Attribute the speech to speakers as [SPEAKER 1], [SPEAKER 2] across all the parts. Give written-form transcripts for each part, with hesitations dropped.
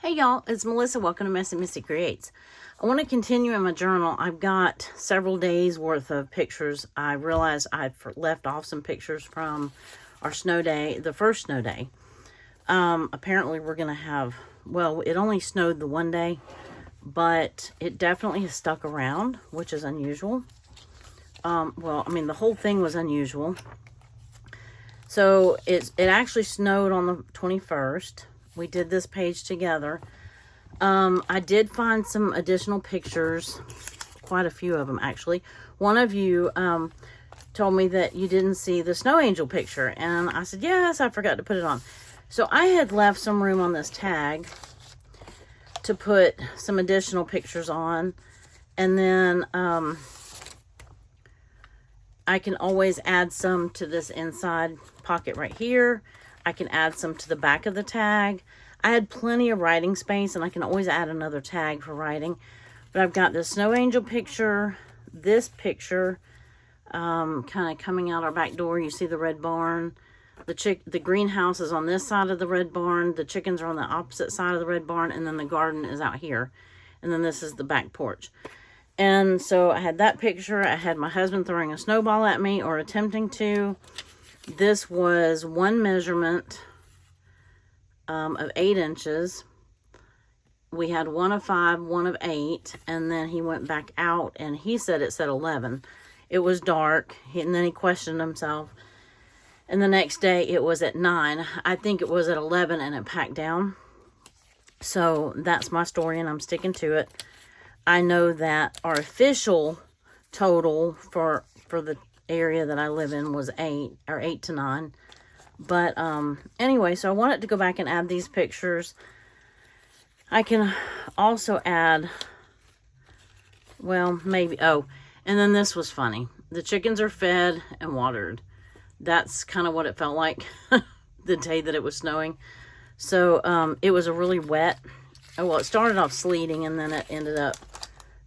[SPEAKER 1] Hey y'all, it's Melissa. Welcome to Messy Missy Creates. I want to continue in my journal. I've got several days worth of pictures. I realized I'd left off some pictures from our snow day, the first snow day. Apparently we're going to have, well, it only snowed the one day, but it definitely has stuck around, which is unusual. The whole thing was unusual. So it actually snowed on the 21st. We did this page together. I did find some additional pictures, quite a few of them actually. One of you told me that you didn't see the snow angel picture, and I said, yes, I forgot to put it on. So I had left some room on this tag to put some additional pictures on, and then I can always add some to this inside pocket right here. I can add some to the back of the tag. I had plenty of writing space, and I can always add another tag for writing. But I've got this snow angel picture, this picture, kind of coming out our back door. You see the red barn. The greenhouse is on this side of the red barn. The chickens are on the opposite side of the red barn, and then the garden is out here. And then this is the back porch. And so I had that picture. I had my husband throwing a snowball at me, or attempting to. This was one measurement of 8 inches. We had one of 5, one of 8, and then he went back out and he said it said 11. It was dark, and then he questioned himself. And the next day it was at 9. I think it was at 11 and it packed down. So that's my story, and I'm sticking to it. I know that our official total for the area that I live in was 8 to 9. But anyway, so I wanted to go back and add these pictures. I can also add, well, maybe, and then this was funny. The chickens are fed and watered. That's kind of what it felt like the day that it was snowing. So it was a really wet, well, it started off sleeting, and then it ended up,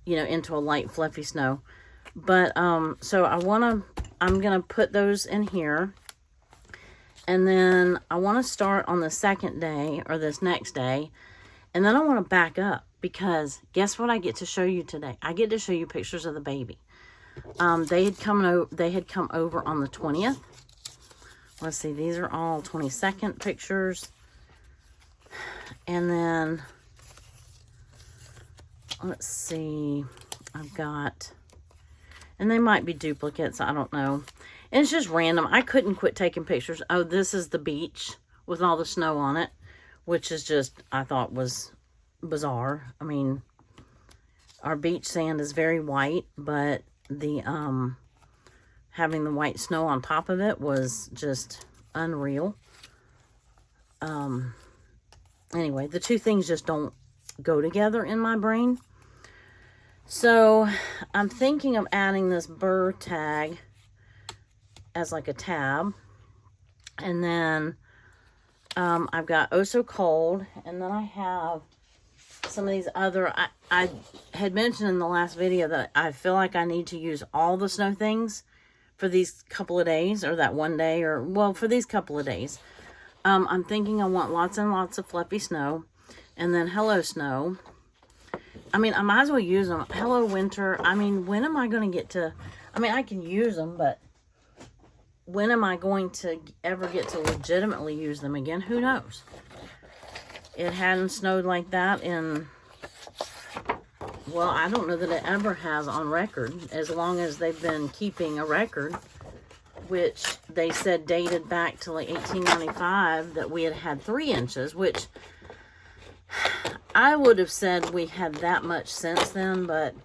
[SPEAKER 1] into a light fluffy snow. But so I'm gonna put those in here, and then I want to start on the second day, or this next day, and then I want to back up, because guess what I get to show you today? I get to show you pictures of the baby. They had come over on the 20th. Let's see, these are all 22nd pictures, and then let's see, I've got, and they might be duplicates, I don't know. And it's just random. I couldn't quit taking pictures. Oh, this is the beach with all the snow on it, which is just, I thought was bizarre. I mean, our beach sand is very white, but the having the white snow on top of it was just unreal. Anyway, the two things just don't go together in my brain. So I'm thinking of adding this burr tag as like a tab. And then I've got Oh So Cold. And then I have some of these other, I had mentioned in the last video that I feel like I need to use all the snow things for these couple of days, or that one day, or, well, for these couple of days. I'm thinking I want lots and lots of fluffy snow. And then Hello Snow. I mean, I might as well use them. Hello Winter. I mean, when am I going to get to... I mean, I can use them, but when am I going to ever get to legitimately use them again? Who knows? It hadn't snowed like that in... Well, I don't know that it ever has on record, as long as they've been keeping a record, which they said dated back to like 1895, that we had had 3 inches, which... I would have said we had that much since then, but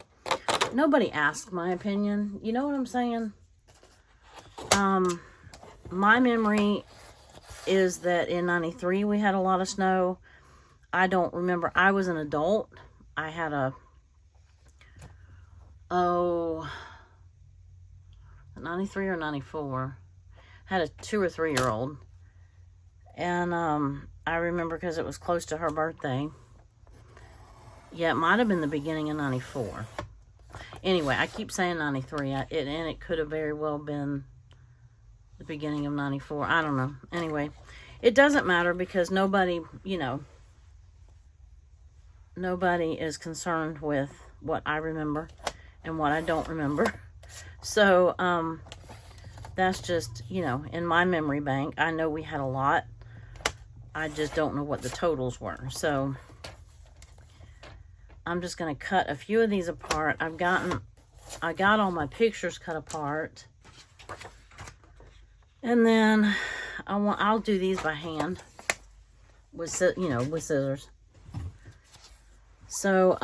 [SPEAKER 1] nobody asked my opinion. You know what I'm saying? My memory is that in 93 we had a lot of snow. I don't remember. I was an adult. I had a, 93 or 94. I had a 2 or 3 year old. And I remember because it was close to her birthday. Yeah, it might have been the beginning of 94. Anyway, I keep saying 93, and it could have very well been the beginning of 94. I don't know. Anyway, it doesn't matter, because nobody, nobody is concerned with what I remember and what I don't remember. So, that's just, you know, in my memory bank. I know we had a lot. I just don't know what the totals were. So, I'm just going to cut a few of these apart. I got all my pictures cut apart. And then I'll do these by hand with, you know, with scissors. So,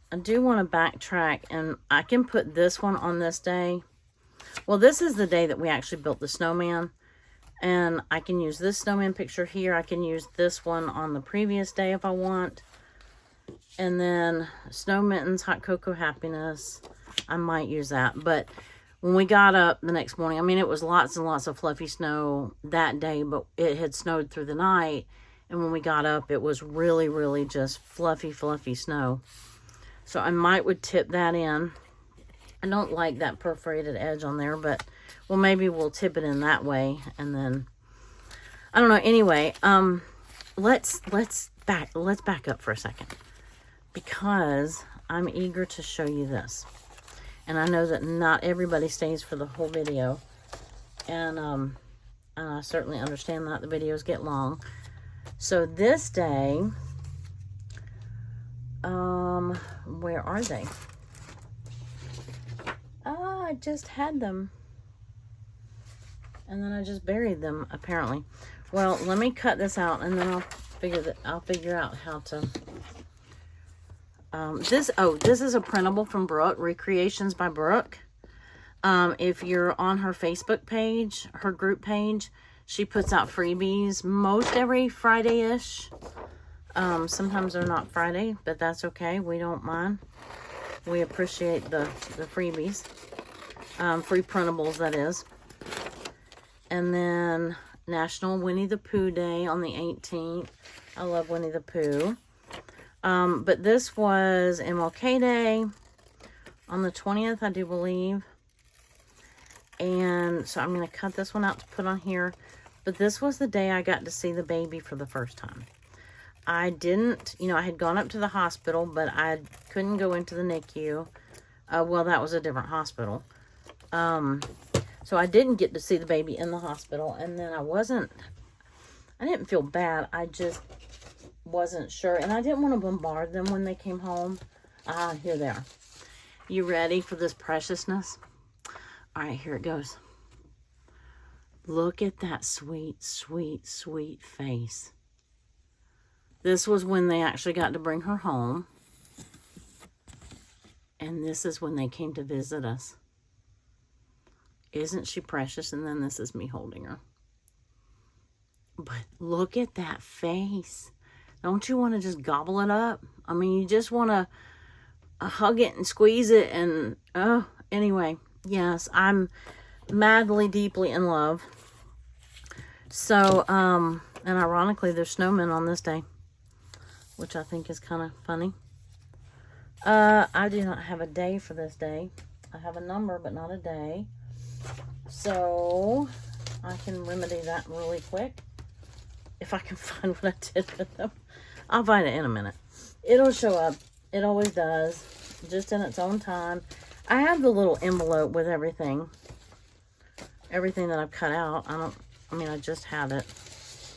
[SPEAKER 1] I do want to backtrack, and I can put this one on this day. Well, this is the day that we actually built the snowman, and I can use this snowman picture here. I can use this one on the previous day if I want. And then Snow Mittens, Hot Cocoa Happiness, I might use that. But when we got up the next morning, I mean, it was lots and lots of fluffy snow that day, but it had snowed through the night. And when we got up, it was really, really just fluffy, fluffy snow. So I would tip that in. I don't like that perforated edge on there, but, well, maybe we'll tip it in that way. And then, I don't know. Anyway, let's back up for a second, because I'm eager to show you this. And I know that not everybody stays for the whole video. And I certainly understand that the videos get long. So this day, where are they? Oh, I just had them. And then I just buried them, apparently. Well, let me cut this out, and then I'll figure out how to. This is a printable from Brooke, Recreations by Brooke. If you're on her Facebook page, her group page, she puts out freebies most every Friday-ish. Sometimes they're not Friday, but that's okay. We don't mind. We appreciate the freebies. Free printables, that is. And then National Winnie the Pooh Day on the 18th. I love Winnie the Pooh. But this was MLK Day on the 20th, I do believe. And so I'm going to cut this one out to put on here. But this was the day I got to see the baby for the first time. I didn't, you know, I had gone up to the hospital, but I couldn't go into the NICU. Well, that was a different hospital. So I didn't get to see the baby in the hospital. And then I didn't feel bad. I just wasn't sure. And I didn't want to bombard them when they came home. Here they are. You ready for this preciousness? All right, here it goes. Look at that sweet, sweet, sweet face. This was when they actually got to bring her home. And this is when they came to visit us. Isn't she precious? And then this is me holding her. But look at that face. Don't you want to just gobble it up? I mean, you just want to hug it and squeeze it. And, oh, anyway, yes, I'm madly, deeply in love. So, and ironically, there's snowmen on this day, which I think is kind of funny. I do not have a day for this day. I have a number, but not a day. So, I can remedy that really quick. If I can find what I did with them. I'll find it in a minute. It'll show up. It always does. Just in its own time. I have the little envelope with everything. Everything that I've cut out. I just have it.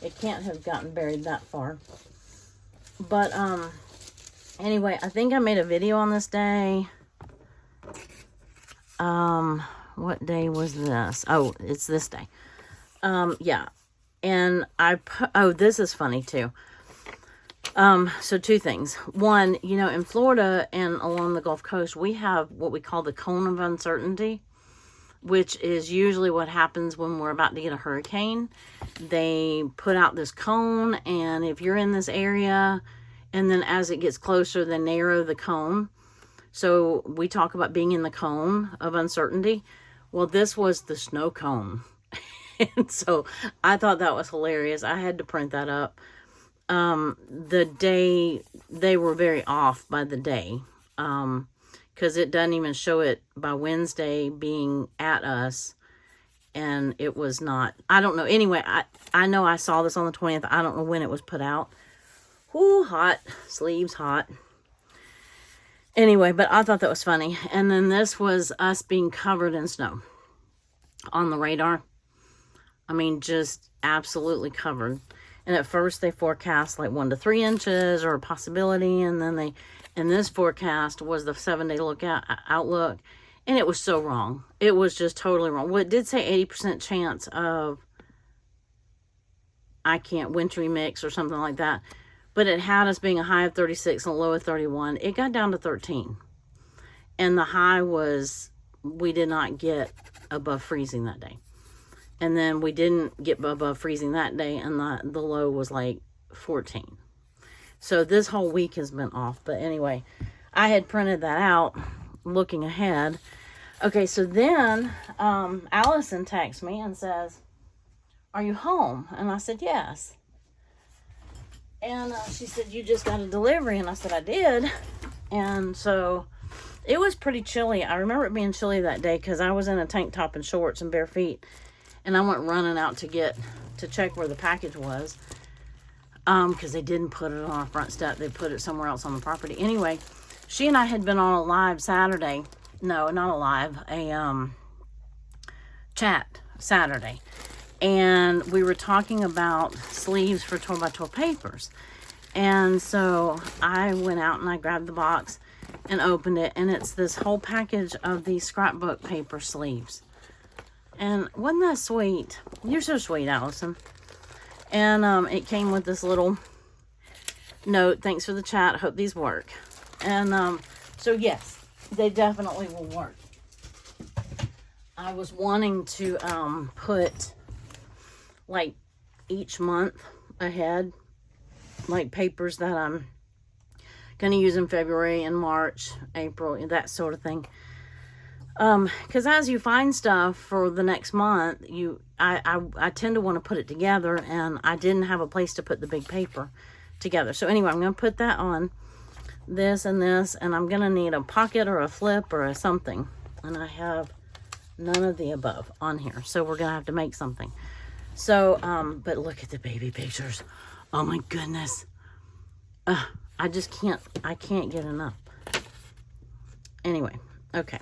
[SPEAKER 1] It can't have gotten buried that far. But, anyway, I think I made a video on this day. What day was this? Oh, it's this day. Yeah. And this is funny too. So two things. One, you know, in Florida and along the Gulf Coast, we have what we call the cone of uncertainty, which is usually what happens when we're about to get a hurricane. They put out this cone, and if you're in this area, and then as it gets closer, they narrow the cone. So we talk about being in the cone of uncertainty. Well, this was the snow cone. And so I thought that was hilarious. I had to print that up. The day, they were very off by the day. Because it doesn't even show it by Wednesday being at us. And it was not, I don't know. Anyway, I know I saw this on the 20th. I don't know when it was put out. Whoo, hot. Sleeves hot. Anyway, but I thought that was funny. And then this was us being covered in snow on the radar. I mean, just absolutely covered. And at first they forecast like 1 to 3 inches or a possibility. And then this forecast was the 7-day outlook. And it was so wrong. It was just totally wrong. Well, it did say 80% chance of, wintry mix or something like that. But it had us being a high of 36 and a low of 31. It got down to 13. And the high was, we did not get above freezing that day. And then we didn't get above freezing that day. And the low was like 14. So this whole week has been off. But anyway, I had printed that out looking ahead. Okay, so then Allison texts me and says, "Are you home?" And I said, "Yes." And she said, "You just got a delivery." And I said, "I did." And so it was pretty chilly. I remember it being chilly that day because I was in a tank top and shorts and bare feet. And I went running out to check where the package was. Because they didn't put it on our front step. They put it somewhere else on the property. Anyway, she and I had been on a live Saturday. No, not a live. A chat Saturday. And we were talking about sleeves for 12 by 12 papers. And so I went out and I grabbed the box and opened it. And it's this whole package of these scrapbook paper sleeves. And wasn't that sweet? You're so sweet, Allison. And it came with this little note. "Thanks for the chat. Hope these work." And so yes, they definitely will work. I was wanting to put like each month ahead, like papers that I'm going to use in February and March, April, that sort of thing. Because as you find stuff for the next month, I tend to want to put it together, and I didn't have a place to put the big paper together. So anyway, I'm going to put that on this, and I'm going to need a pocket or a flip or a something. And I have none of the above on here. So we're going to have to make something. So, but look at the baby pictures. Oh my goodness. I just can't get enough. Anyway, okay.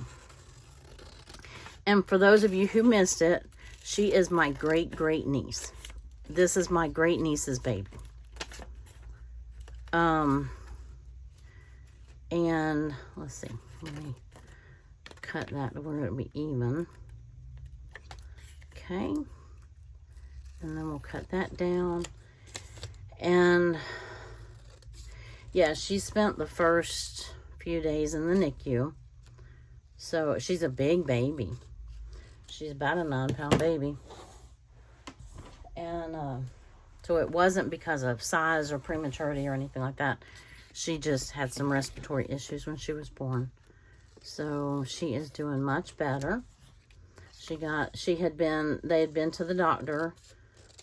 [SPEAKER 1] And for those of you who missed it, she is my great niece. This is my great niece's baby. And let's see. Let me cut that to where it'll be even. Okay. And then we'll cut that down. And yeah, she spent the first few days in the NICU. So she's a big baby. She's about a 9-pound baby. And so it wasn't because of size or prematurity or anything like that. She just had some respiratory issues when she was born. So she is doing much better. They had been to the doctor,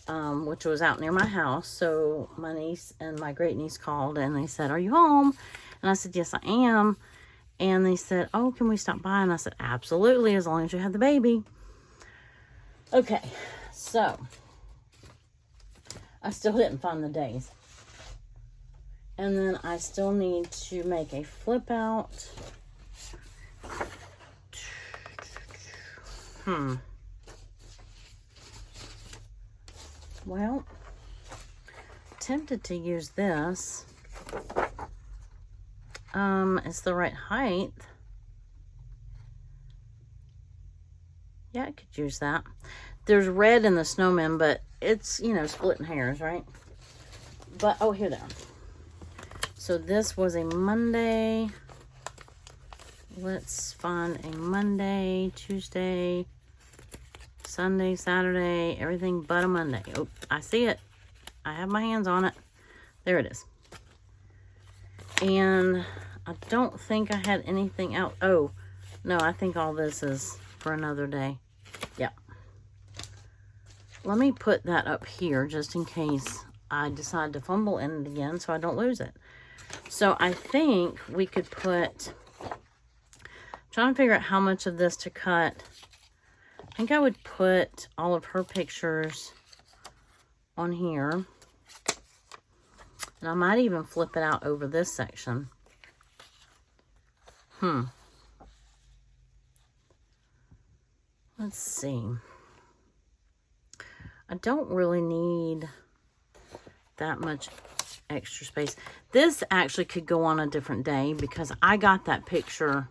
[SPEAKER 1] which was out near my house. So my niece and my great niece called and they said, "Are you home?" And I said, "Yes, I am." And they said, "Oh, can we stop by?" And I said, "Absolutely, as long as you have the baby." Okay, so I still didn't find the days. And then I still need to make a flip out. Well, tempted to use this. It's the right height. Yeah, I could use that. There's red in the snowman, but it's, splitting hairs, right? But, oh, here they are. So this was a Monday. Let's find a Monday, Tuesday, Sunday, Saturday, everything but a Monday. Oh, I see it. I have my hands on it. There it is. And I don't think I had anything out. Oh, no, I think all this is for another day. Yeah. Let me put that up here just in case I decide to fumble in it again so I don't lose it. So I think we could put, trying to figure out how much of this to cut. I think I would put all of her pictures on here. And I might even flip it out over this section. Let's see. I don't really need that much extra space. This actually could go on a different day because I got that picture.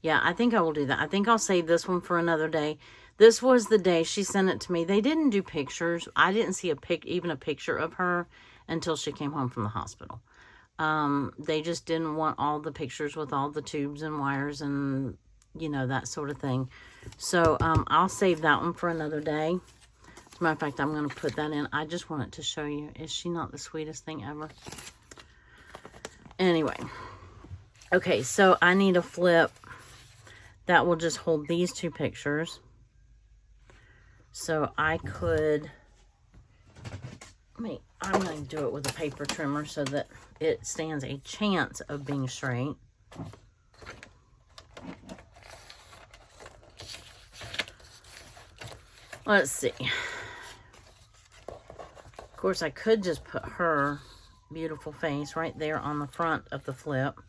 [SPEAKER 1] Yeah, I think I will do that. I think I'll save this one for another day. This was the day she sent it to me. They didn't do pictures. I didn't see even a picture of her until she came home from the hospital. They just didn't want all the pictures with all the tubes and wires and, you know, that sort of thing. So, I'll save that one for another day. As a matter of fact, I'm going to put that in. I just wanted to show you. Is she not the sweetest thing ever? Anyway. Okay, so I need a flip that will just hold these two pictures. So I could, I'm going to do it with a paper trimmer so that it stands a chance of being straight. Let's see. Of course, I could just put her beautiful face right there on the front of the flip.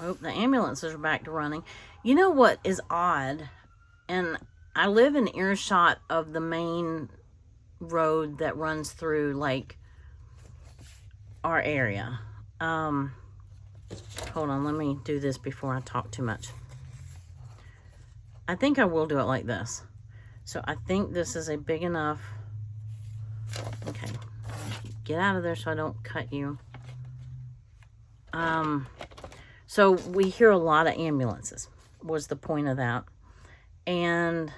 [SPEAKER 1] Oh, the ambulances are back to running. You know what is odd? And I live in earshot of the main road that runs through, like, our area. Hold on, let me do this before I talk too much. I think I will do it like this. So I think this is a big enough... Okay. Get out of there so I don't cut you. So we hear a lot of ambulances, was the point of that. And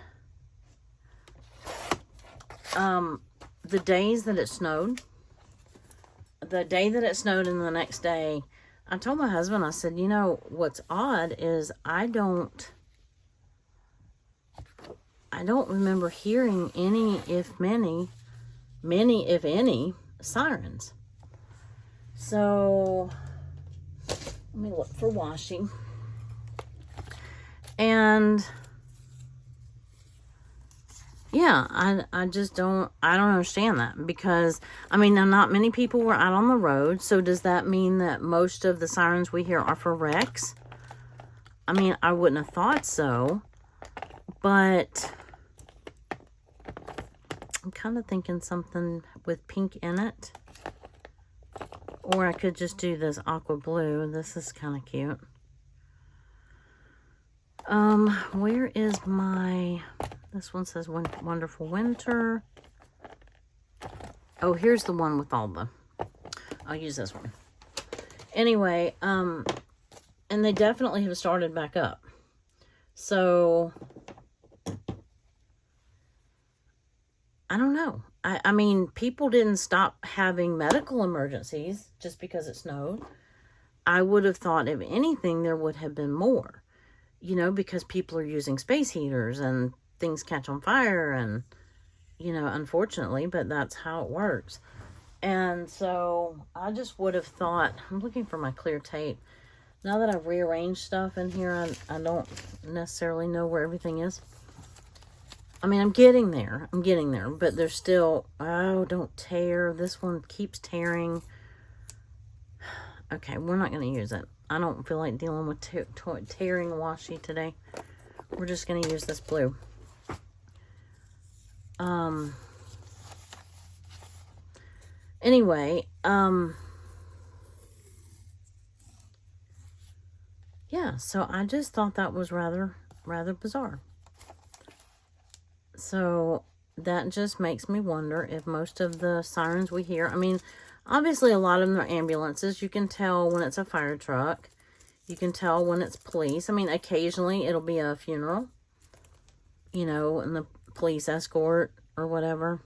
[SPEAKER 1] the days that it snowed, the day that it snowed and the next day, I told my husband, I said, you know, what's odd is I don't remember hearing any, if any, sirens. So... let me look for washi. And yeah, I just don't understand that, because I mean, now not many people were out on the road. So does that mean that most of the sirens we hear are for wrecks? I mean, I wouldn't have thought so, but I'm kind of thinking something with pink in it. Or I could just do this aqua blue. This is kind of cute. Where is my... This one says Wonderful Winter. Oh, here's the one with all the... I'll use this one. Anyway, and they definitely have started back up. So... I don't know. I mean, people didn't stop having medical emergencies just because it snowed. I would have thought, if anything, there would have been more. You know, because people are using space heaters and things catch on fire and, you know, unfortunately, but that's how it works. And so I just would have thought, I'm looking for my clear tape. Now that I've rearranged stuff in here, I don't necessarily know where everything is. I mean, I'm getting there, but there's still, oh, don't tear. This one keeps tearing. Okay, we're not going to use it. I don't feel like dealing with tearing washi today. We're just going to use this blue. Anyway, yeah, so I just thought that was rather bizarre. So that just makes me wonder if most of the sirens we hear, I mean, obviously a lot of them are ambulances. You can tell when it's a fire truck. You can tell when it's police. I mean, occasionally it'll be a funeral, you know, and the police escort or whatever.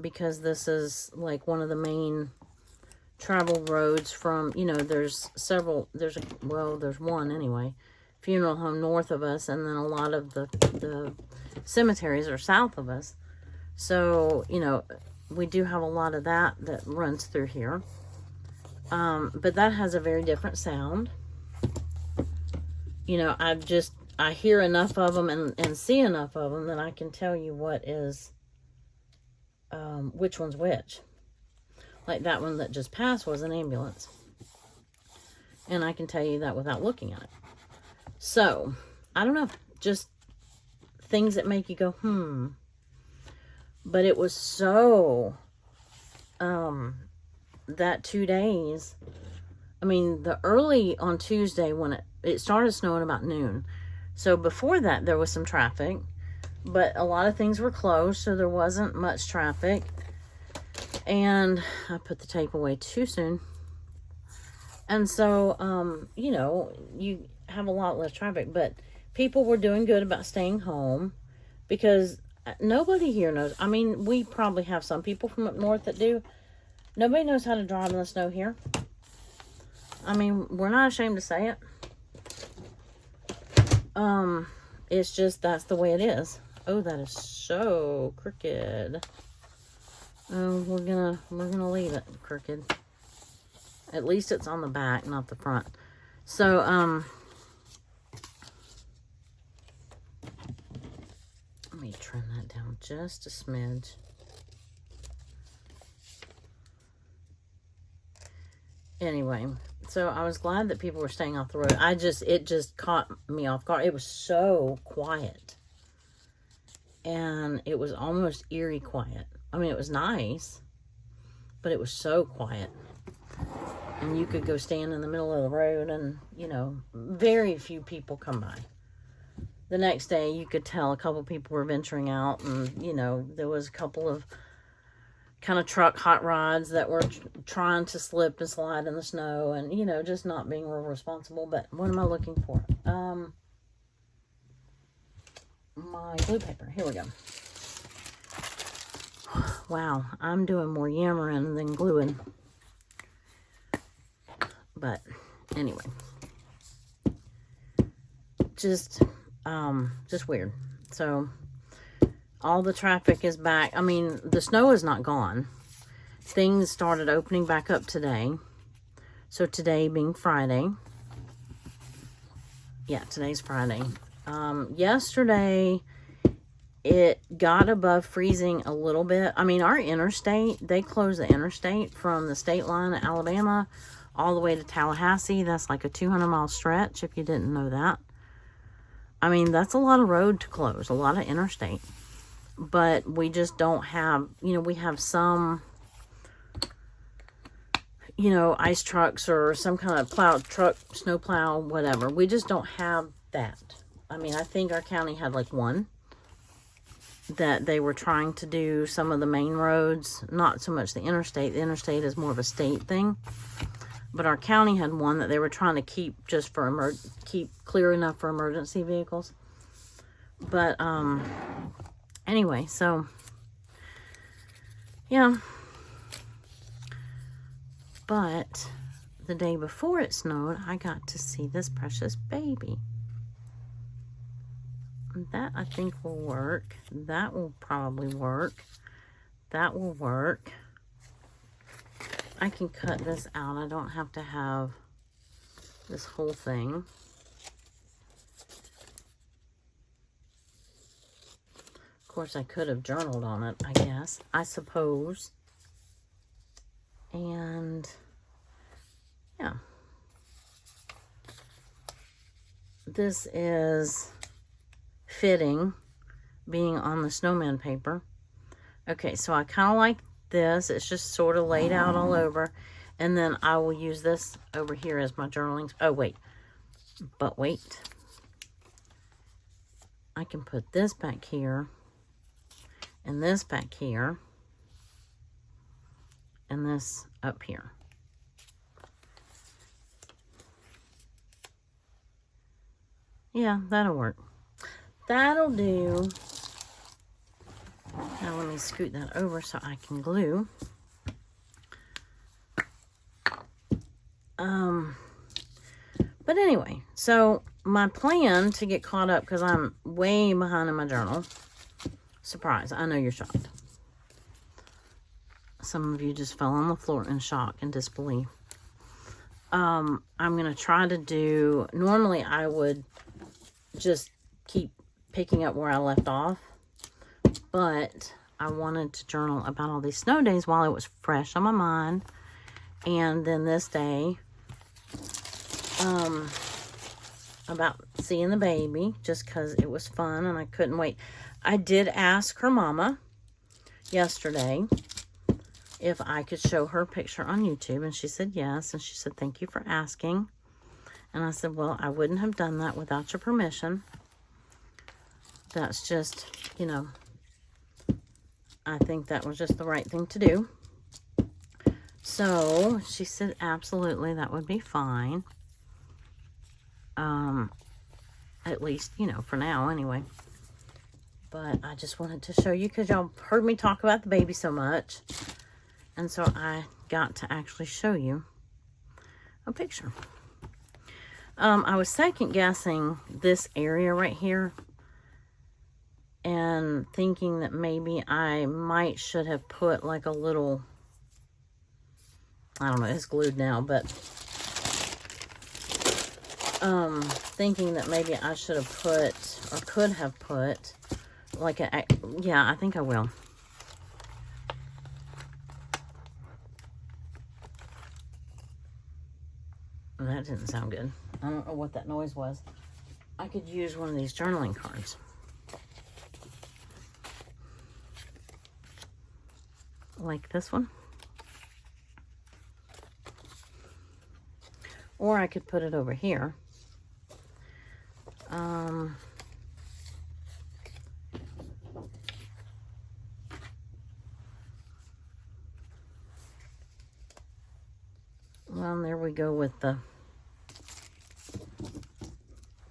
[SPEAKER 1] Because this is like one of the main travel roads from, you know, there's one anyway. Funeral home north of us, and then a lot of the cemeteries are south of us. So, you know, we do have a lot of that runs through here. But that has a very different sound. You know, I hear enough of them and see enough of them that I can tell you what is which one's which. Like that one that just passed was an ambulance. And I can tell you that without looking at it. So, I don't know. Just things that make you go, But it was so, that 2 days, I mean, the early on Tuesday when it started snowing about noon. So before that, there was some traffic. But a lot of things were closed, so there wasn't much traffic. And I put the tape away too soon. And so, you know, you have a lot less traffic. But people were doing good about staying home. Because nobody here knows. I mean, we probably have some people from up north that do. Nobody knows how to drive in the snow here. I mean, we're not ashamed to say it. It's just, that's the way it is. Oh, that is so crooked. Oh, we're gonna leave it crooked. At least it's on the back, not the front. So, let me trim that down just a smidge. Anyway, so I was glad that people were staying off the road. It just caught me off guard. It was so quiet. And it was almost eerie quiet. I mean, it was nice, but it was so quiet. And you could go stand in the middle of the road and, you know, very few people come by. The next day, you could tell a couple people were venturing out, and, you know, there was a couple of kind of truck hot rods that were trying to slip and slide in the snow and, you know, just not being real responsible. But what am I looking for? My glue paper. Here we go. Wow, I'm doing more yammering than gluing. But anyway, just weird. So all the traffic is back. I mean, the snow is not gone. Things started opening back up today. So today being Friday. Yeah, today's Friday. Yesterday it got above freezing a little bit. I mean, our interstate, they closed the interstate from the state line of Alabama all the way to Tallahassee. That's like a 200-mile stretch, if you didn't know that. I mean, that's a lot of road to close, a lot of interstate. But we just don't have, you know, we have some, you know, ice trucks or some kind of plow truck, snow plow, whatever. We just don't have that. I mean, I think our county had like one that they were trying to do some of the main roads, not so much the interstate. The interstate is more of a state thing. But our county had one that they were trying to keep just for keep clear enough for emergency vehicles. But anyway, so yeah. But the day before it snowed, I got to see this precious baby. That I think will work. That will probably work. That will work. I can cut this out. I don't have to have this whole thing. Of course, I could have journaled on it, I guess. I suppose. And yeah. This is fitting, being on the snowman paper. Okay, so I kind of like this. It's just sort of laid out all over. And then I will use this over here as my journaling. Oh, wait. But wait. I can put this back here. And this back here. And this up here. Yeah, that'll work. That'll do. Now let me scoot that over so I can glue. But anyway, so my plan to get caught up, because I'm way behind in my journal. Surprise, I know you're shocked. Some of you just fell on the floor in shock and disbelief. I'm going to try to do, normally I would just keep picking up where I left off. But I wanted to journal about all these snow days while it was fresh on my mind. And then this day, about seeing the baby, just because it was fun and I couldn't wait. I did ask her mama yesterday if I could show her picture on YouTube, and she said yes, and she said, thank you for asking. And I said, well, I wouldn't have done that without your permission. That's just, you know, I think that was just the right thing to do. So she said, absolutely, that would be fine. At least, you know, for now anyway. But I just wanted to show you because y'all heard me talk about the baby so much. And so I got to actually show you a picture. I was second guessing this area right here and thinking that maybe I should have put like a little, I don't know, it's glued now, but thinking that maybe I should have put, or could have put, like a, yeah, I think I will. That didn't sound good. I don't know what that noise was. I could use one of these journaling cards. Like this one. Or I could put it over here. Well, there we go with the...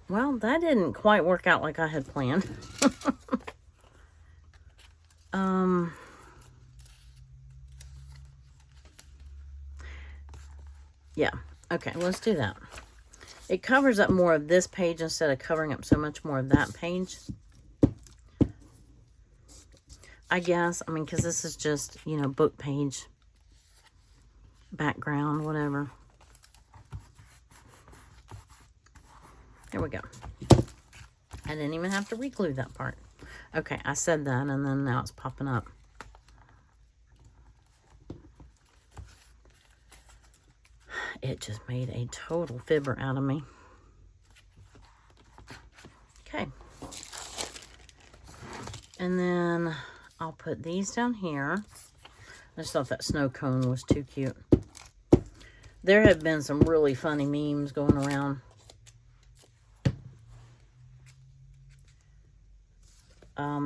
[SPEAKER 1] Well, that didn't quite work out like I had planned. Yeah. Okay, let's do that. It covers up more of this page instead of covering up so much more of that page. I guess. I mean, because this is just, you know, book page, background, whatever. There we go. I didn't even have to re-glue that part. Okay, I said that, and then now it's popping up. It just made a total fibber out of me. Okay. And then I'll put these down here. I just thought that snow cone was too cute. There have been some really funny memes going around.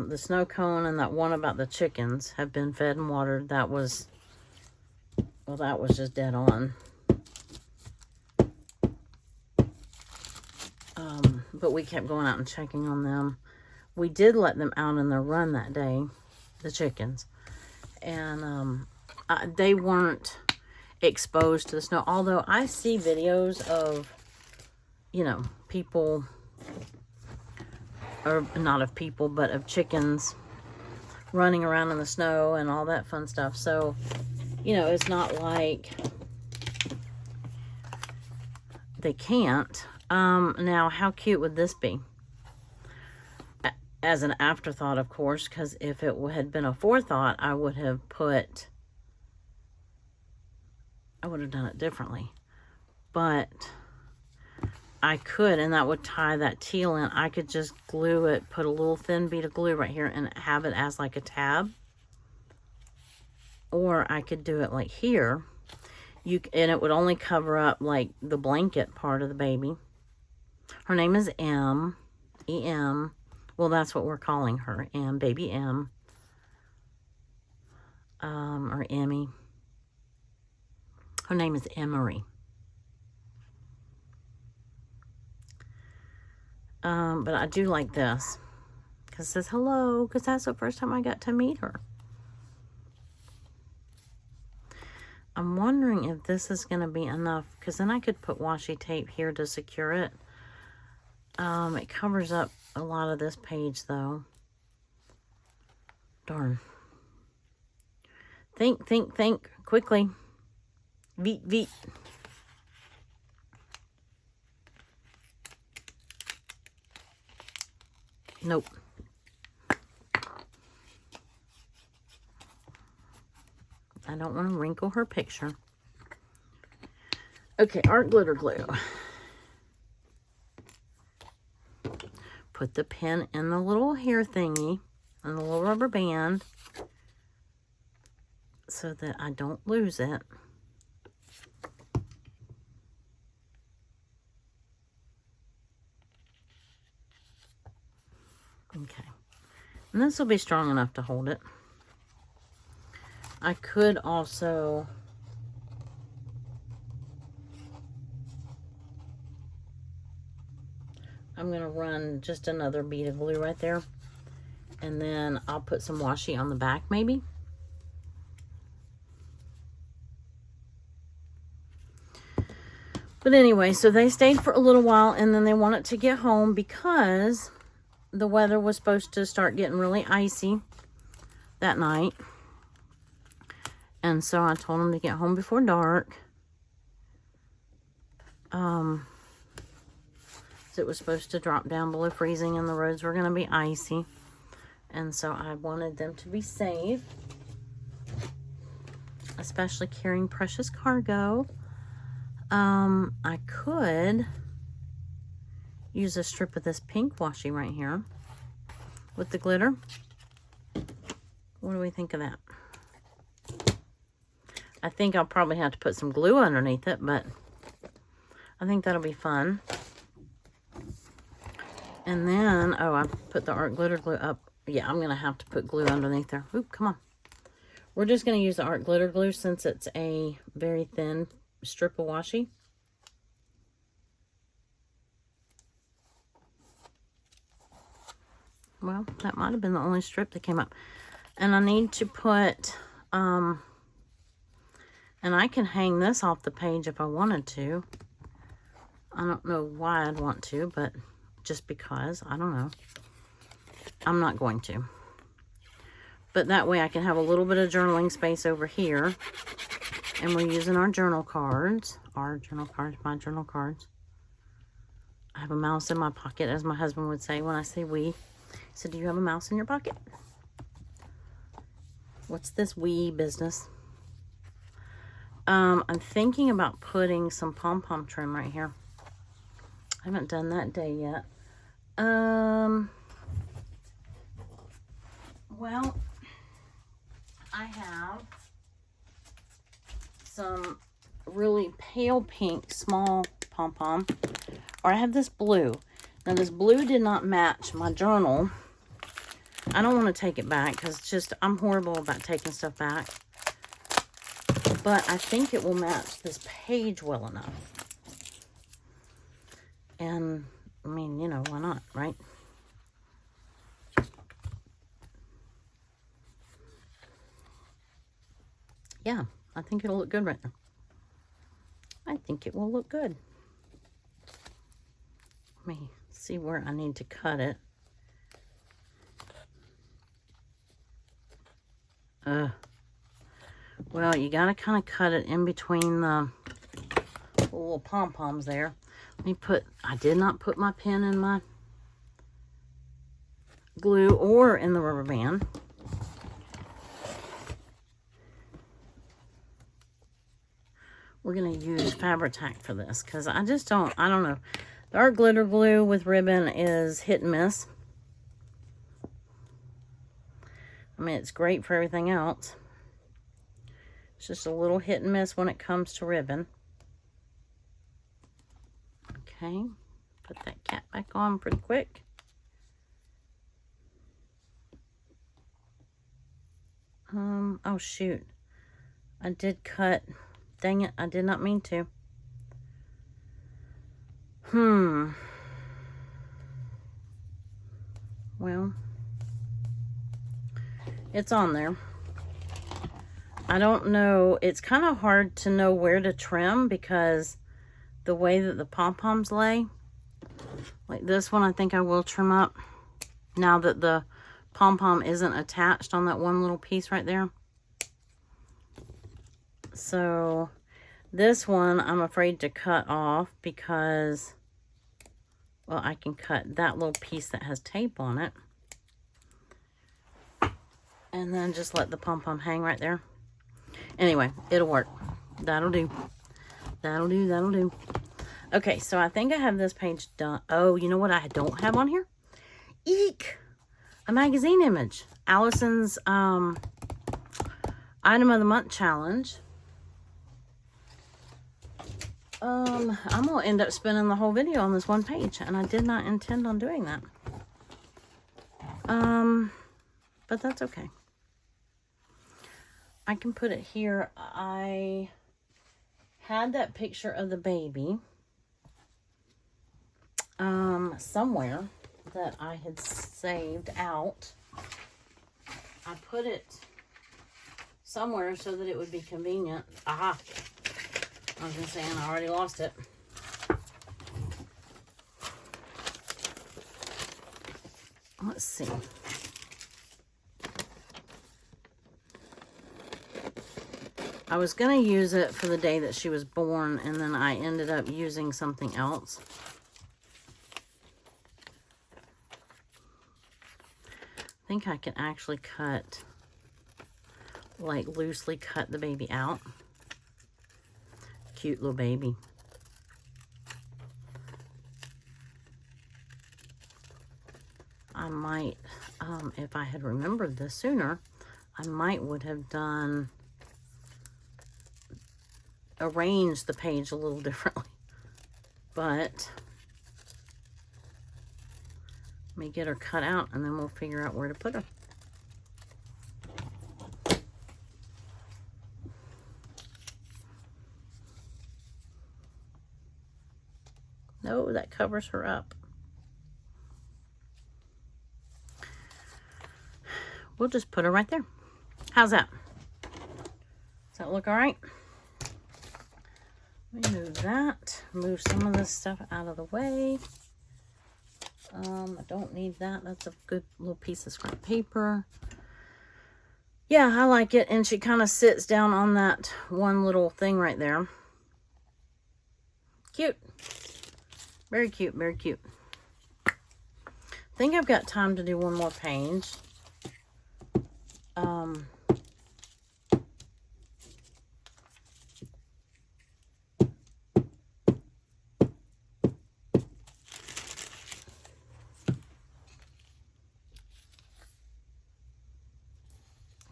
[SPEAKER 1] The snow cone and that one about the chickens have been fed and watered. That was, well, that was just dead on. But we kept going out and checking on them. We did let them out in their run that day, the chickens. And they weren't exposed to the snow. Although I see videos of, you know, people, or not of people, but of chickens running around in the snow and all that fun stuff. So, you know, it's not like they can't. Now, how cute would this be? As an afterthought, of course, because if it had been a forethought, I would have done it differently. But I could, and that would tie that teal in. I could just glue it, put a little thin bead of glue right here and have it as like a tab. Or I could do it like here. And it would only cover up like the blanket part of the baby. Her name is M. E-M. Well, that's what we're calling her. M. Baby M. Or Emmy. Her name is Emery. But I do like this. Because it says hello. Because that's the first time I got to meet her. I'm wondering if this is going to be enough. Because then I could put washi tape here to secure it. It covers up a lot of this page, though. Darn. Think, think, think. Quickly. Veet, veet. Nope. I don't want to wrinkle her picture. Okay, art glitter glue. Put the pen in the little hair thingy and the little rubber band so that I don't lose it. Okay, and this will be strong enough to hold it. I could also I'm going to run just another bead of glue right there. And then I'll put some washi on the back maybe. But anyway, so they stayed for a little while and then they wanted to get home because the weather was supposed to start getting really icy that night. And so I told them to get home before dark. It was supposed to drop down below freezing and the roads were going to be icy. And so I wanted them to be safe, especially carrying precious cargo. I could use a strip of this pink washi right here with the glitter. What do we think of that? I think I'll probably have to put some glue underneath it, but I think that'll be fun. And then, oh, I put the art glitter glue up. Yeah, I'm going to have to put glue underneath there. Oop, come on. We're just going to use the art glitter glue since it's a very thin strip of washi. Well, that might have been the only strip that came up. And I need to put, and I can hang this off the page if I wanted to. I don't know why I'd want to, but just because, I don't know. I'm not going to. But that way I can have a little bit of journaling space over here. And we're using our journal cards. My journal cards. I have a mouse in my pocket, as my husband would say when I say we. He said, do you have a mouse in your pocket? What's this wee business? I'm thinking about putting some pom-pom trim right here. I haven't done that day yet. Well, I have some really pale pink small pom-pom, or I have this blue. Now this blue did not match my journal. I don't want to take it back because it's just, I'm horrible about taking stuff back. But I think it will match this page well enough. And, I mean, you know, why not, right? Yeah, I think it'll look good right there. I think it will look good. Let me see where I need to cut it. Well, you gotta kind of cut it in between the little pom-poms there. Let me put, I did not put my pen in my glue or in the rubber band. We're going to use Fabri-Tac for this because I just don't, I don't know. The art glitter glue with ribbon is hit and miss. I mean, it's great for everything else. It's just a little hit and miss when it comes to ribbon. Okay, put that cap back on pretty quick. Oh shoot. I did cut. Dang it, I did not mean to. Well, it's on there. I don't know. It's kind of hard to know where to trim because the way that the pom-poms lay. Like this one, I think I will trim up now that the pom-pom isn't attached on that one little piece right there. So this one I'm afraid to cut off because, well, I can cut that little piece that has tape on it. And then just let the pom-pom hang right there. Anyway, it'll work. That'll do. That'll do, that'll do. Okay, so I think I have this page done. Oh, you know what I don't have on here? Eek! A magazine image. Allison's Item of the Month challenge. I'm going to end up spending the whole video on this one page, and I did not intend on doing that. But that's okay. I can put it here. I had that picture of the baby somewhere that I had saved out. I put it somewhere so that it would be convenient. Aha! I was just saying I already lost it. Let's see. I was going to use it for the day that she was born, and then I ended up using something else. I think I can actually cut, like loosely cut the baby out. Cute little baby. I might, if I had remembered this sooner, I might would have done, arranged the page a little differently. But let me get her cut out, and then we'll figure out where to put her. No, that covers her up. We'll just put her right there. How's that? Does that look all right? Let me move that. Move some of this stuff out of the way. I don't need that. That's a good little piece of scrap paper. Yeah, I like it. And she kind of sits down on that one little thing right there. Cute. Very cute, very cute. I think I've got time to do one more page.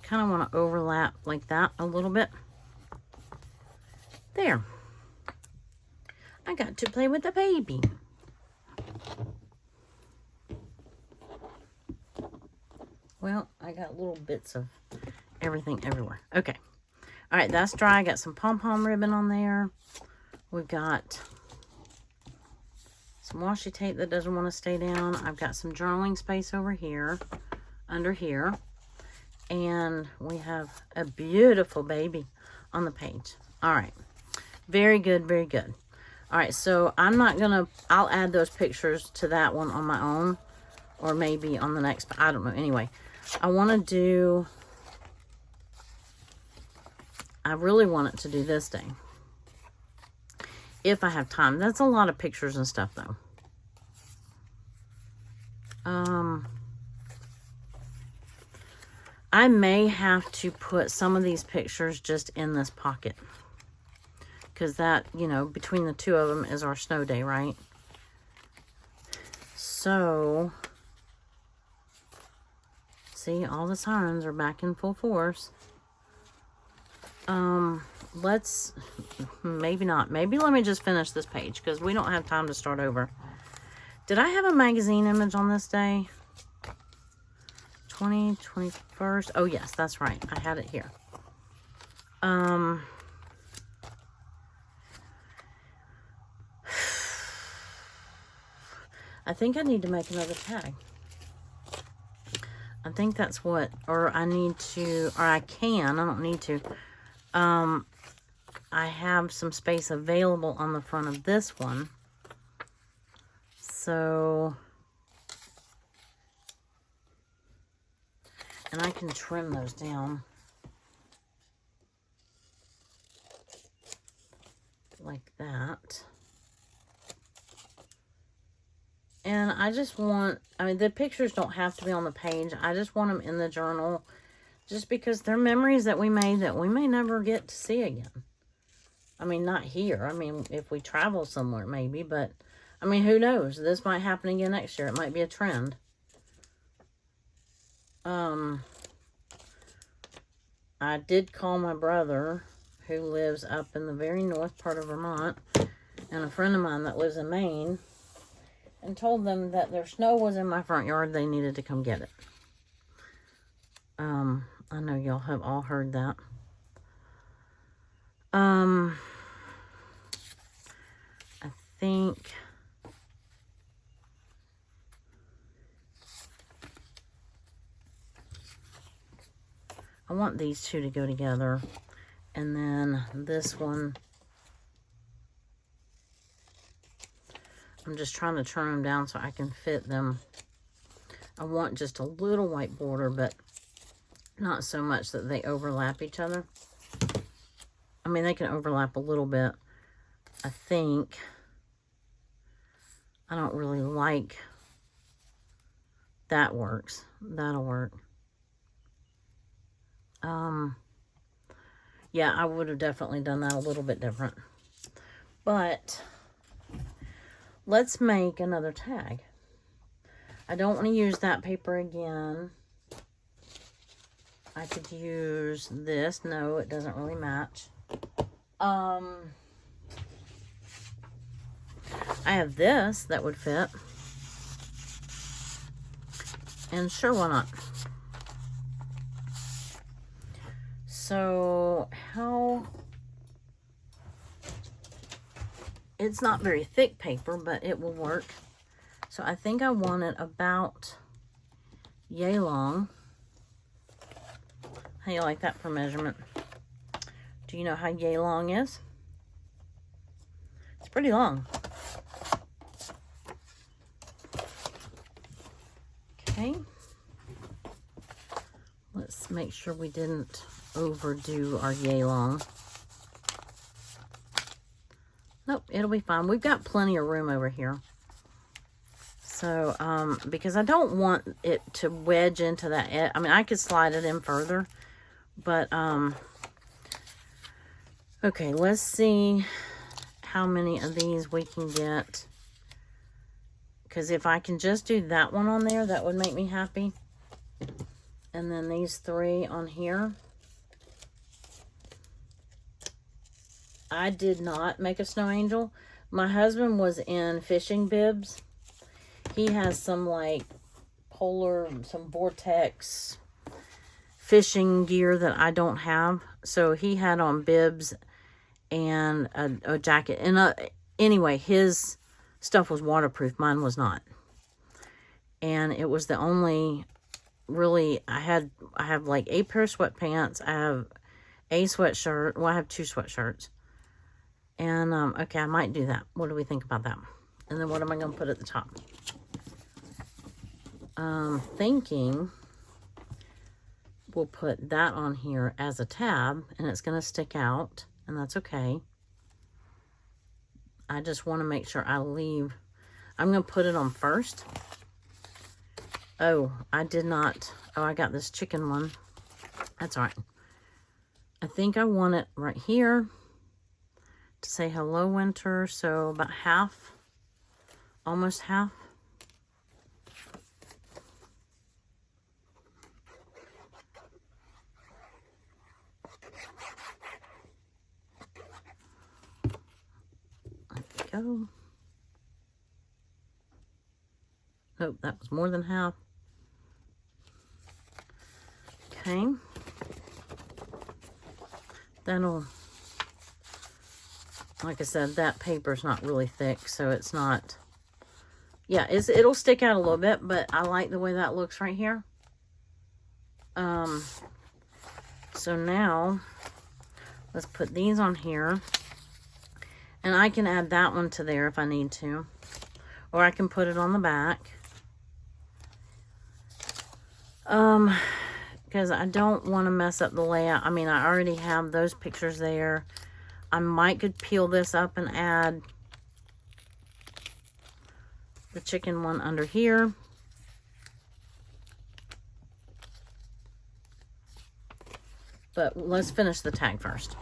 [SPEAKER 1] Kind of want to overlap like that a little bit. There. I got to play with the baby. Well, I got little bits of everything everywhere. Okay. All right, that's dry. I got some pom-pom ribbon on there. We've got some washi tape that doesn't want to stay down. I've got some journaling space over here, under here. And we have a beautiful baby on the page. All right. Very good, very good. All right, so I'm not going to, I'll add those pictures to that one on my own, or maybe on the next, I don't know. Anyway, I want to do, I really want it to do this day, if I have time. That's a lot of pictures and stuff, though. I may have to put some of these pictures just in this pocket. Because that, you know, between the two of them is our snow day, right? So, see, all the sirens are back in full force. Let's, maybe not. Maybe let me just finish this page because we don't have time to start over. Did I have a magazine image on this day? 21st. Oh, yes, that's right. I had it here. I think I need to make another tag. I think that's what, or I need to, or I can, I don't need to. I have some space available on the front of this one. So, and I can trim those down. Like that. And I just want, I mean, the pictures don't have to be on the page. I just want them in the journal Just because they're memories that we made that we may never get to see again. I mean, not here. I mean, if we travel somewhere, maybe. But, I mean, who knows? This might happen again next year. It might be a trend. I did call my brother, who lives up in the very north part of Vermont, and a friend of mine that lives in Maine, and told them that their snow was in my front yard. They needed to come get it. I know y'all have all heard that. I think I want these two to go together, and then this one, I'm just trying to turn them down so I can fit them. I want just a little white border, but not so much that they overlap each other. I mean, they can overlap a little bit. I think I don't really like that works. That'll work. Yeah, I would have definitely done that a little bit different. But let's make another tag. I don't want to use that paper again. I could use this. No, it doesn't really match. I have this that would fit. And sure, why not? So, it's not very thick paper, but it will work. So I think I want it about yay long. How you like that for measurement? Do you know how yay long is? It's pretty long. Okay. Let's make sure we didn't overdo our yay long. Nope, it'll be fine. We've got plenty of room over here. So, because I don't want it to wedge into that edge. I mean, I could slide it in further, but, okay, let's see how many of these we can get. Because if I can just do that one on there, that would make me happy. And then these three on here. I did not make a snow angel. My husband was in fishing bibs. He has some like polar, some vortex fishing gear that I don't have. So he had on bibs and a jacket. And anyway, his stuff was waterproof. Mine was not. And it was the only really, I have like a pair of sweatpants. I have a sweatshirt. Well, I have two sweatshirts. And, okay, I might do that. What do we think about that? And then what am I going to put at the top? Thinking we'll put that on here as a tab, and it's going to stick out, and that's okay. I just want to make sure I leave. I'm going to put it on first. Oh, I did not. Oh, I got this chicken one. That's all right. I think I want it right here to say hello winter. So about half, almost half. There we go. Nope, that was more than half. Okay. That'll, like I said, that paper's not really thick, so it's not, yeah, it'll stick out a little bit, but I like the way that looks right here. So now, let's put these on here. And I can add that one to there if I need to. Or I can put it on the back. Because I don't want to mess up the layout. I mean, I already have those pictures there. I could peel this up and add the chicken one under here. But let's finish the tag first.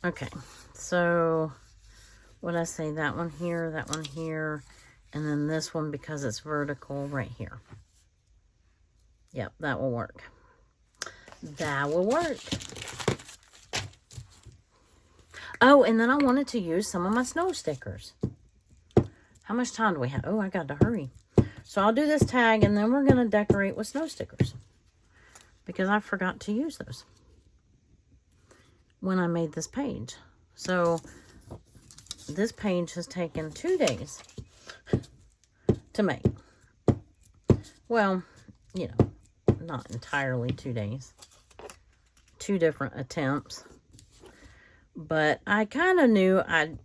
[SPEAKER 1] Okay, so what I say, that one here, and then this one, because it's vertical, right here. Yep, that will work. That will work. Oh, and then I wanted to use some of my snow stickers. How much time do we have? Oh, I got to hurry. So I'll do this tag, and then we're going to decorate with snow stickers, because I forgot to use those when I made this page. So this page has taken 2 days to make. Well, you know, not entirely 2 days. 2 different attempts. But I kind of knew I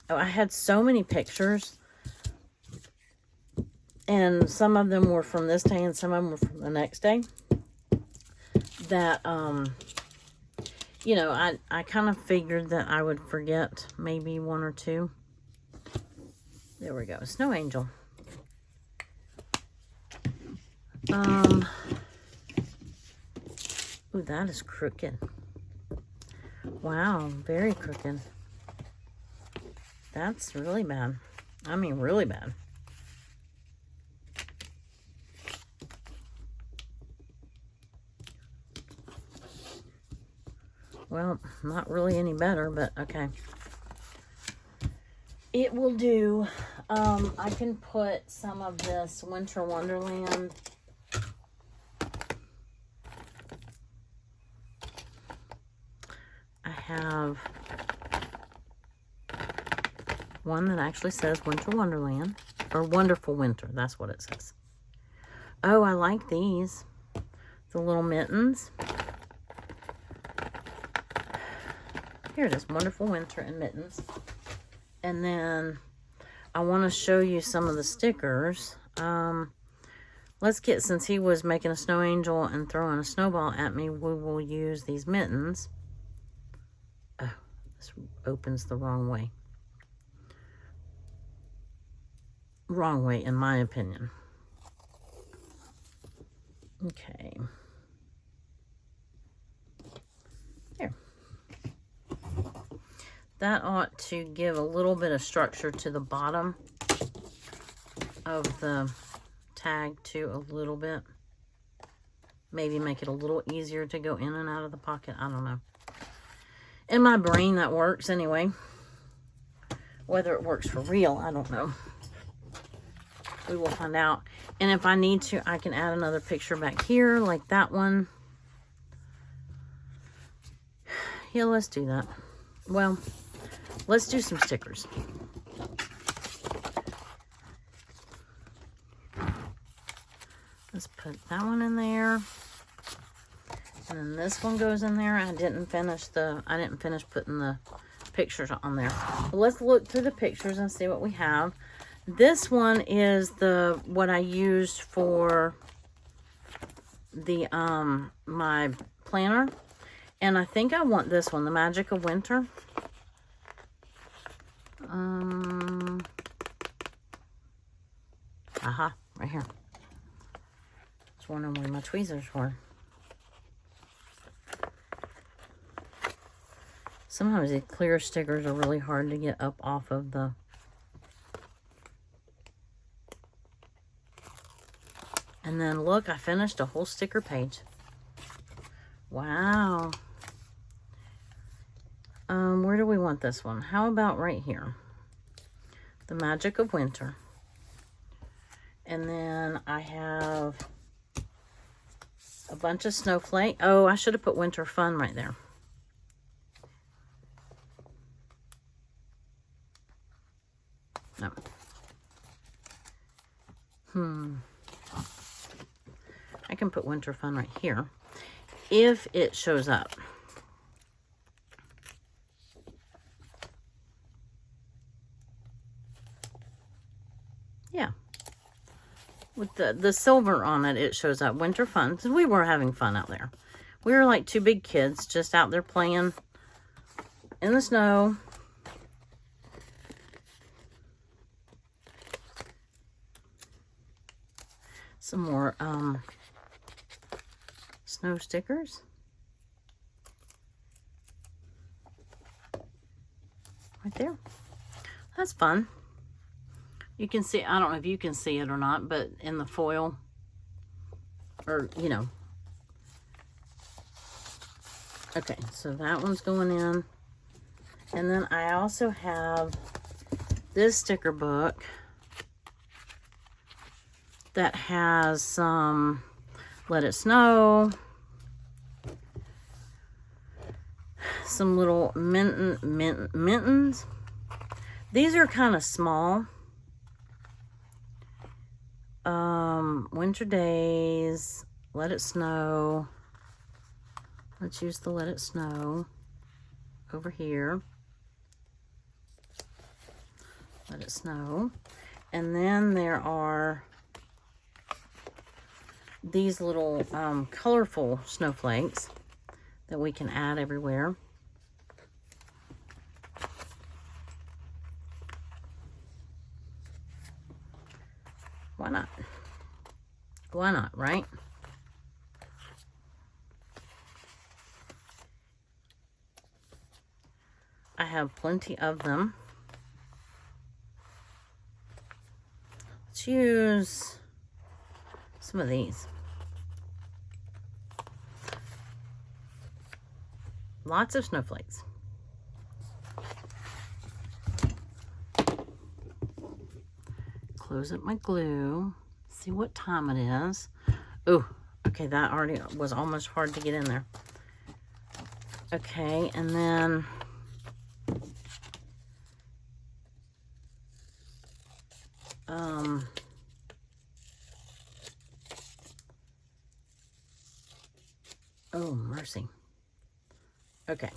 [SPEAKER 1] had so many pictures, and some of them were from this day and some of them were from the next day, that you know, I kind of figured that I would forget maybe 1 or 2. There we go. Snow angel. Ooh, that is crooked. Wow, very crooked. That's really bad. I mean, really bad. Well, not really any better, but okay. It will do. I can put some of this Winter Wonderland. I have one that actually says Winter Wonderland, or Wonderful Winter. That's what it says. Oh, I like these. The little mittens. Here it is, Wonderful Winter and mittens. And then I want to show you some of the stickers. Let's get, since he was making a snow angel and throwing a snowball at me, we will use these mittens. Oh, this opens the wrong way. Wrong way, in my opinion. Okay. There. That ought to give a little bit of structure to the bottom of the tag too, a little bit. Maybe make it a little easier to go in and out of the pocket. I don't know. In my brain, that works anyway. Whether it works for real, I don't know. We will find out. And if I need to, I can add another picture back here, like that one. Yeah, let's do that. Well, let's do some stickers. Let's put that one in there. And then this one goes in there. I didn't finish putting the pictures on there. But let's look through the pictures and see what we have. This one is what I used for the my planner. And I think I want this one, the Magic of Winter. Aha, right here. Just wondering where my tweezers were. Sometimes the clear stickers are really hard to get up off of the... And then look, I finished a whole sticker page. Wow. Where do we want this one? How about right here? The Magic of Winter. And then I have a bunch of snowflake. Oh, I should have put Winter Fun right there. No. I can put Winter Fun right here if it shows up. Yeah. With the silver on it, it shows up. Winter Fun. Because we were having fun out there. We were like 2 big kids just out there playing in the snow. Some more snow stickers. Right there. That's fun. You can see, I don't know if you can see it or not, but in the foil, or, you know. Okay, so that one's going in. And then I also have this sticker book that has some Let It Snow, some little mittens. These are kind of small. Winter Days, Let It Snow. Let's use the Let It Snow over here. Let It Snow. And then there are these little colorful snowflakes that we can add everywhere. Why not? Why not, right? I have plenty of them. Let's use some of these. Lots of snowflakes. Close up my glue. See what time it is. Oh, okay, that already was almost hard to get in there. Okay, and then oh, mercy. Okay,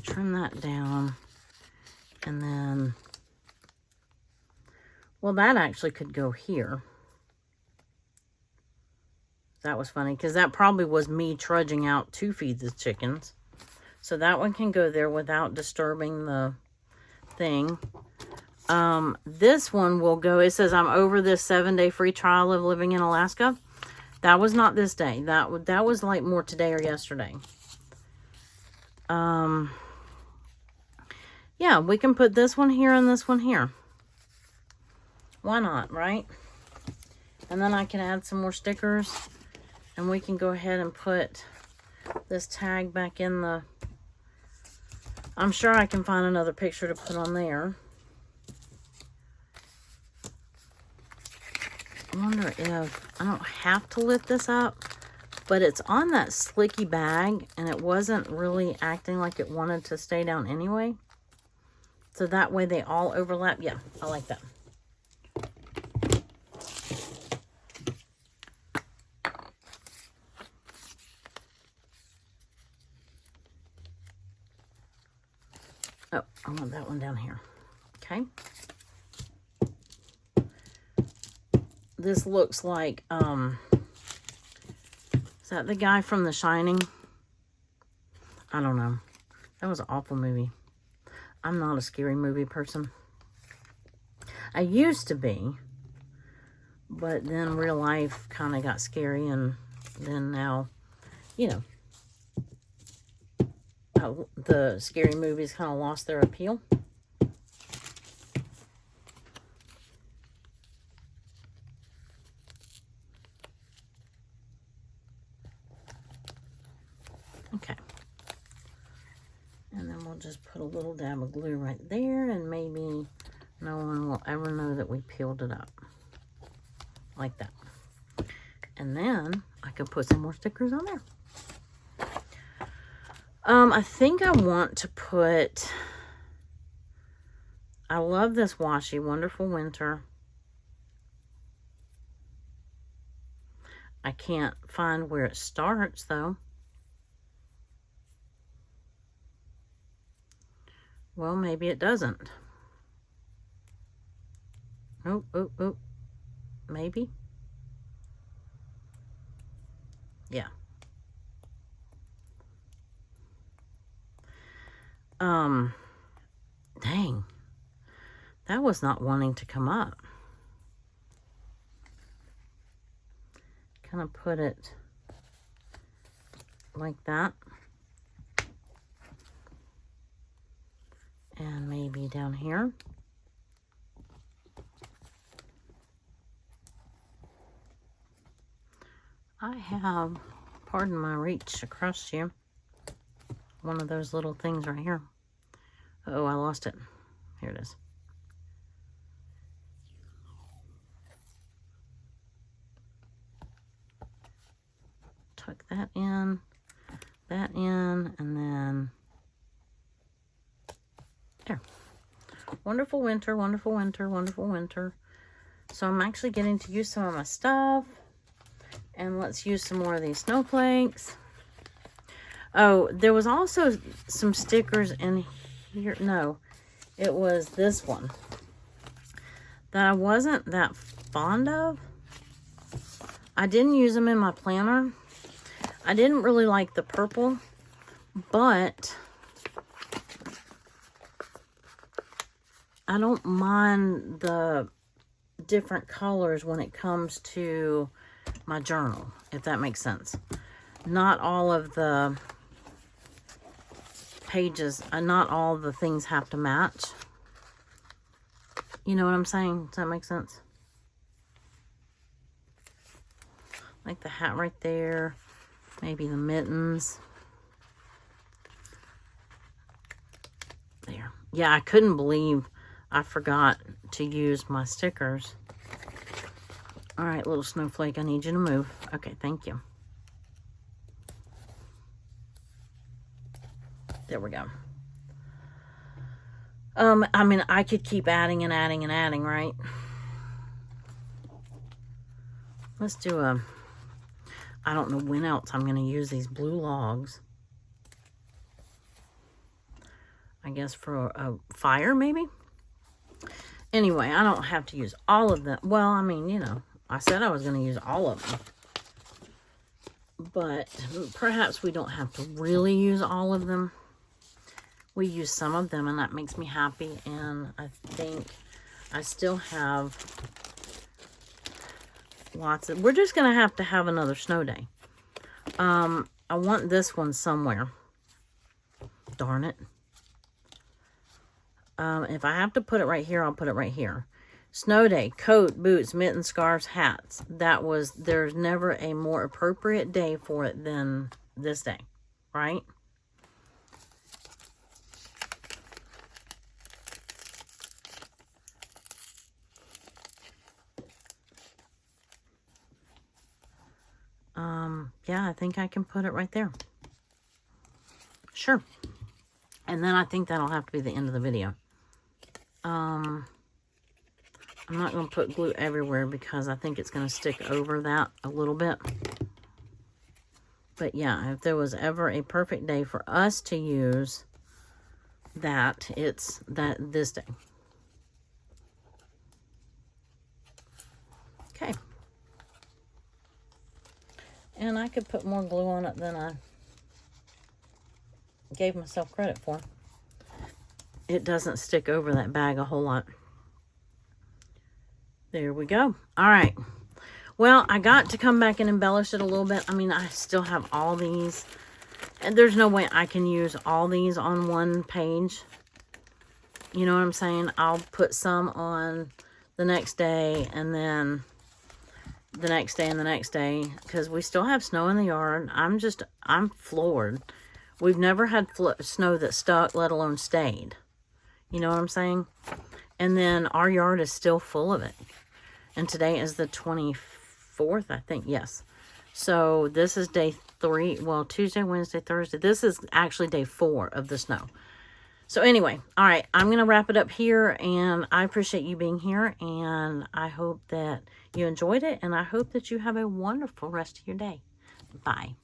[SPEAKER 1] trim that down, and then, well, that actually could go here. That was funny, because that probably was me trudging out to feed the chickens. So that one can go there without disturbing the thing. This one will go, it says I'm over this 7-day free trial of living in Alaska. That was not this day. That was like more today or yesterday. Yeah, we can put this one here and this one here. Why not, right? And then I can add some more stickers, and we can go ahead and put this tag back in the, I'm sure I can find another picture to put on there. I wonder if I don't have to lift this up, but it's on that slicky bag, and it wasn't really acting like it wanted to stay down anyway. So that way they all overlap. Yeah, I like that. Oh, I want that one down here. Okay. This looks like, is that the guy from The Shining? I don't know. That was an awful movie. I'm not a scary movie person. I used to be, but then real life kind of got scary, and then now, you know, the scary movies kind of lost their appeal. Okay. And then we'll just put a little dab of glue right there, and maybe no one will ever know that we peeled it up. Like that. And then I can put some more stickers on there. I think I want to put, I love this washi, Wonderful Winter. I can't find where it starts though. Well, maybe it doesn't. Oh, oh, oh. Maybe. Yeah. Dang. That was not wanting to come up. Kind of put it like that. And maybe down here. I have, pardon my reach across here, one of those little things right here. Oh, I lost it. Here it is. Tuck that in, and then there. Wonderful winter, wonderful winter, wonderful winter. So I'm actually getting to use some of my stuff. And let's use some more of these snowflakes. Oh, there was also some stickers in here. No, it was this one that I wasn't that fond of. I didn't use them in my planner. I didn't really like the purple, but I don't mind the different colors when it comes to my journal, if that makes sense. Not all of the pages, not all the things have to match. You know what I'm saying? Does that make sense? Like the hat right there. Maybe the mittens. There. Yeah, I couldn't believe I forgot to use my stickers. All right, little snowflake, I need you to move. Okay, thank you. There we go. I mean, I could keep adding and adding and adding, right? Let's do a, I don't know when else I'm going to use these blue logs. I guess for a fire, maybe? Anyway, I don't have to use all of them. Well, I mean, you know, I said I was going to use all of them. But perhaps we don't have to really use all of them. We use some of them, and that makes me happy. And I think I still have lots of... We're just going to have another snow day. I want this one somewhere. Darn it. If I have to put it right here, I'll put it right here. Snow day, coat, boots, mittens, scarves, hats. There's never a more appropriate day for it than this day, right? Yeah, I think I can put it right there. Sure. And then I think that'll have to be the end of the video. I'm not going to put glue everywhere because I think it's going to stick over that a little bit. But yeah, if there was ever a perfect day for us to use that, it's this day. Okay. And I could put more glue on it than I gave myself credit for. It doesn't stick over that bag a whole lot. There we go. All right. Well, I got to come back and embellish it a little bit. I mean, I still have all these. And there's no way I can use all these on one page. You know what I'm saying? I'll put some on the next day and then the next day and the next day. Because we still have snow in the yard. I'm floored. We've never had snow that stuck, let alone stayed. You know what I'm saying? And then our yard is still full of it. And today is the 24th, I think. Yes. So this is day 3. Well, Tuesday, Wednesday, Thursday. This is actually day 4 of the snow. So anyway, all right. I'm going to wrap it up here. And I appreciate you being here. And I hope that you enjoyed it. And I hope that you have a wonderful rest of your day. Bye.